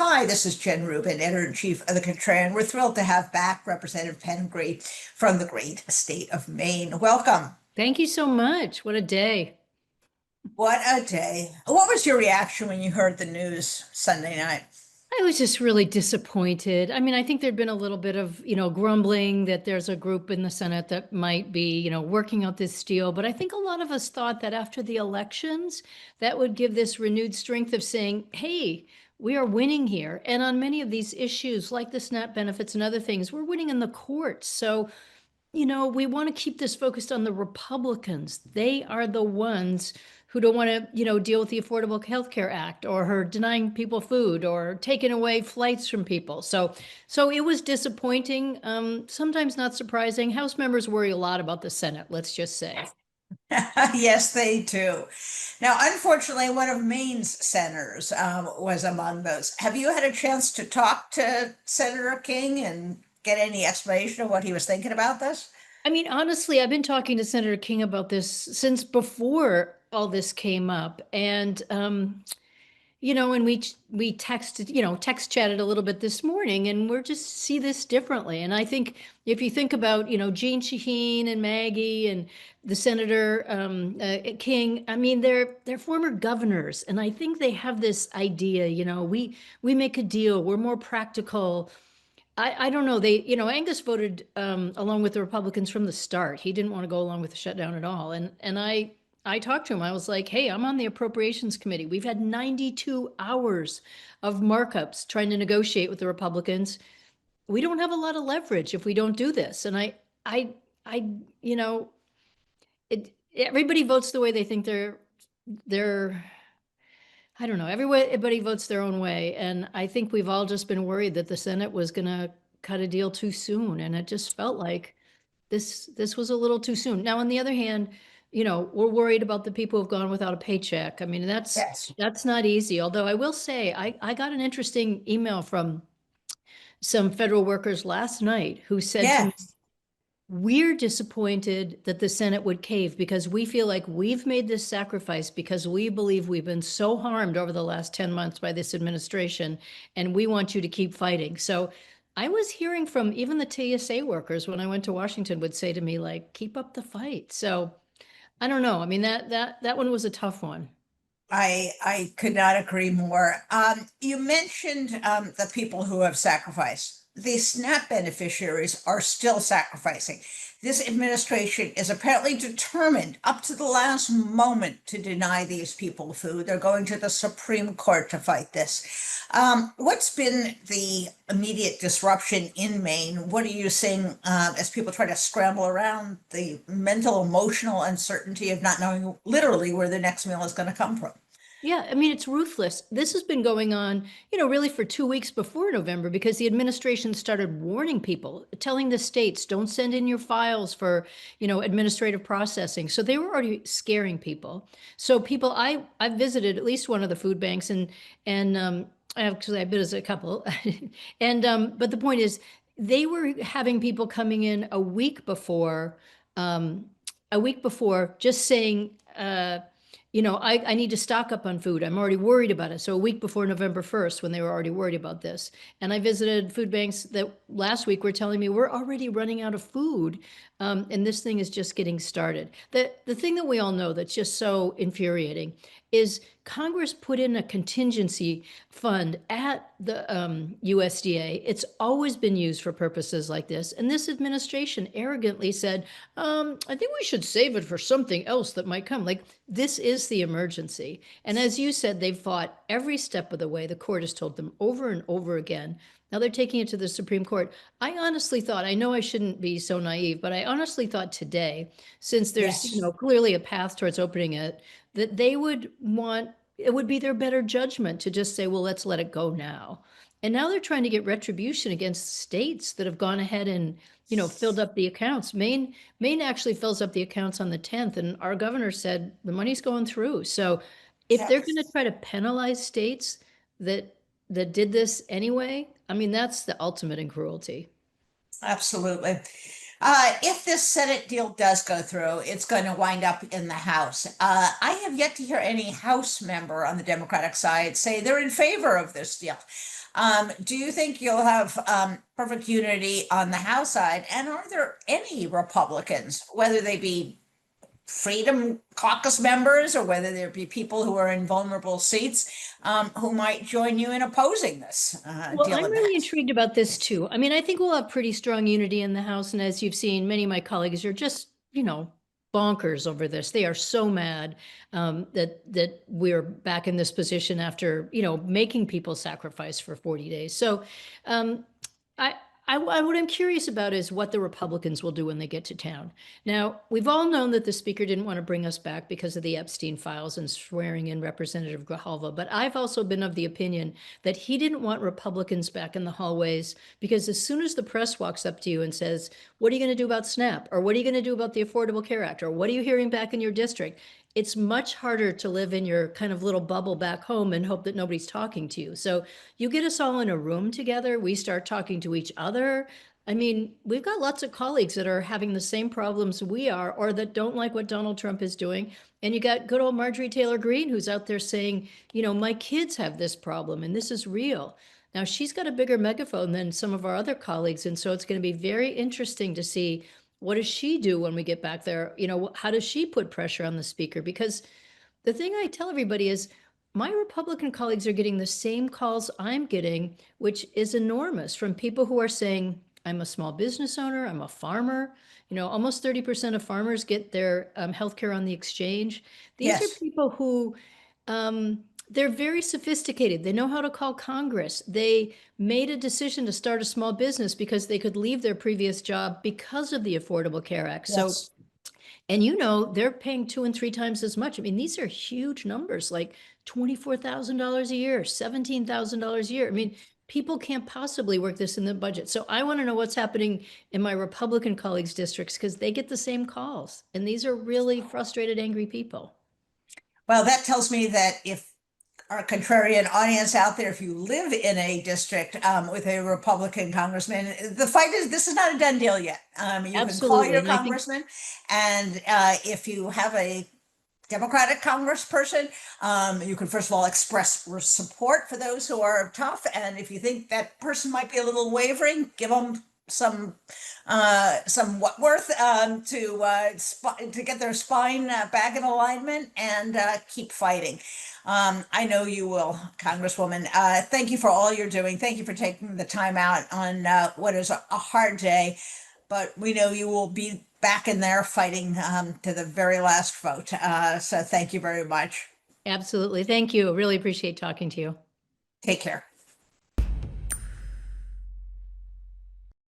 Hi, this is Jen Rubin, Editor-in-Chief of the Contrarian. We're thrilled to have back Representative Pingree from the great state of Maine. Welcome. Thank you so much. What a day. What a day. What was your reaction when you heard the news Sunday night? I was just really disappointed. I mean, I think there'd been a little bit of, grumbling that there's a group in the Senate that might be, working out this deal. But I think a lot of us thought that after the elections, that would give this renewed strength of saying, hey, we are winning here. And on many of these issues, like the SNAP benefits and other things, we're winning in the courts. So, we want to keep this focused on the Republicans. They are the ones who don't want to, deal with the Affordable Health Care Act or her denying people food or taking away flights from people. So it was disappointing, sometimes not surprising. House members worry a lot about the Senate, let's just say. Yes, they do. Now, unfortunately, one of Maine's senators was among those. Have you had a chance to talk to Senator King and get any explanation of what he was thinking about this? I mean, honestly, I've been talking to Senator King about this since before all this came up. And we texted, text chatted a little bit this morning, and we're just see this differently. And I think if you think about, Jean Shaheen and Maggie and the Senator King, I mean, they're former governors, and I think they have this idea, we make a deal, we're more practical. I don't know. Angus voted along with the Republicans from the start. He didn't want to go along with the shutdown at all. And I talked to him. I was like, hey, I'm on the Appropriations Committee. We've had 92 hours of markups trying to negotiate with the Republicans. We don't have a lot of leverage if we don't do this. And I, everybody votes the way they think they're I don't know. Everybody votes their own way. And I think we've all just been worried that the Senate was going to cut a deal too soon. And it just felt like this was a little too soon. Now, on the other hand, we're worried about the people who've gone without a paycheck. I mean, Yes. that's not easy. Although I will say, I got an interesting email from some federal workers last night who said to me, Yes. we're disappointed that the Senate would cave because we feel like we've made this sacrifice because we believe we've been so harmed over the last 10 months by this administration, and we want you to keep fighting. So I was hearing from even the TSA workers when I went to Washington would say to me, like, keep up the fight. So I don't know. I mean, that one was a tough one. I could not agree more. You mentioned the people who have sacrificed. The SNAP beneficiaries are still sacrificing. This administration is apparently determined up to the last moment to deny these people food. They're going to the Supreme Court to fight this. What's been the immediate disruption in Maine? What are you seeing as people try to scramble around the mental, emotional uncertainty of not knowing literally where the next meal is going to come from? Yeah, I mean, it's ruthless. This has been going on, really for 2 weeks before November because the administration started warning people, telling the states, don't send in your files for, administrative processing. So they were already scaring people. So I've visited at least one of the food banks and actually I've been as a couple. But the point is they were having people coming in a week before just saying, I need to stock up on food. I'm already worried about it. So a week before November 1st, when they were already worried about this. And I visited food banks that last week were telling me we're already running out of food. And this thing is just getting started. The thing that we all know that's just so infuriating is Congress put in a contingency fund at the USDA. It's always been used for purposes like this. And this administration arrogantly said, I think we should save it for something else that might come. Like, this is the emergency. And as you said, they've fought every step of the way. The court has told them over and over again. Now they're taking it to the Supreme Court. I honestly thought, I know I shouldn't be so naive, but I honestly thought today, since there's, Yes. clearly a path towards opening it, that they would want, it would be their better judgment to just say, well, let's let it go now. And now they're trying to get retribution against states that have gone ahead and, filled up the accounts. Maine actually fills up the accounts on the 10th, and our governor said the money's going through. So if they're going to try to penalize states that did this anyway, I mean, that's the ultimate in cruelty. Absolutely. If this Senate deal does go through, it's going to wind up in the House. I have yet to hear any House member on the Democratic side say they're in favor of this deal. Do you think you'll have perfect unity on the House side? And are there any Republicans, whether they be Freedom Caucus members or whether there be people who are in vulnerable seats, who might join you in opposing this Well, deal I'm in the really House? intrigued about this too. I mean, I think we'll have pretty strong unity in the House. And as you've seen, many of my colleagues are just, bonkers over this. They are so mad that we're back in this position after, making people sacrifice for 40 days. So I, what I'm curious about is what the Republicans will do when they get to town. Now, we've all known that the speaker didn't want to bring us back because of the Epstein files and swearing in Representative Grijalva, but I've also been of the opinion that he didn't want Republicans back in the hallways because as soon as the press walks up to you and says, what are you going to do about SNAP? Or what are you going to do about the Affordable Care Act? Or what are you hearing back in your district? It's much harder to live in your kind of little bubble back home and hope that nobody's talking to you. So you get us all in a room together, we start talking to each other. I mean, we've got lots of colleagues that are having the same problems we are, or that don't like what Donald Trump is doing. And you got good old Marjorie Taylor Greene, who's out there saying, my kids have this problem and this is real. Now, she's got a bigger megaphone than some of our other colleagues. And so it's going to be very interesting to see what does she do when we get back there? How does she put pressure on the speaker? Because the thing I tell everybody is my Republican colleagues are getting the same calls I'm getting, which is enormous, from people who are saying, I'm a small business owner, I'm a farmer. Almost 30% of farmers get their healthcare on the exchange. These Yes. are people who they're very sophisticated. They know how to call Congress. They made a decision to start a small business because they could leave their previous job because of the Affordable Care Act. So, Yes. and they're paying 2 and 3 times as much. I mean, these are huge numbers, like $24,000 a year, $17,000 a year. I mean, people can't possibly work this in the budget. So I want to know what's happening in my Republican colleagues' districts because they get the same calls. And these are really frustrated, angry people. Well, that tells me that if our contrarian audience out there, if you live in a district with a Republican congressman, this is not a done deal yet. You can call Absolutely. your And I think congressman, and if you have a Democratic congressperson, you can first of all express support for those who are tough, and if you think that person might be a little wavering, give them some Whatworth to get their spine back in alignment and keep fighting. I know you will, Congresswoman. Thank you for all you're doing. Thank you for taking the time out on what is a hard day, but we know you will be back in there fighting to the very last vote. So thank you very much. absolutely. Thank you. Really appreciate talking to you. Take care.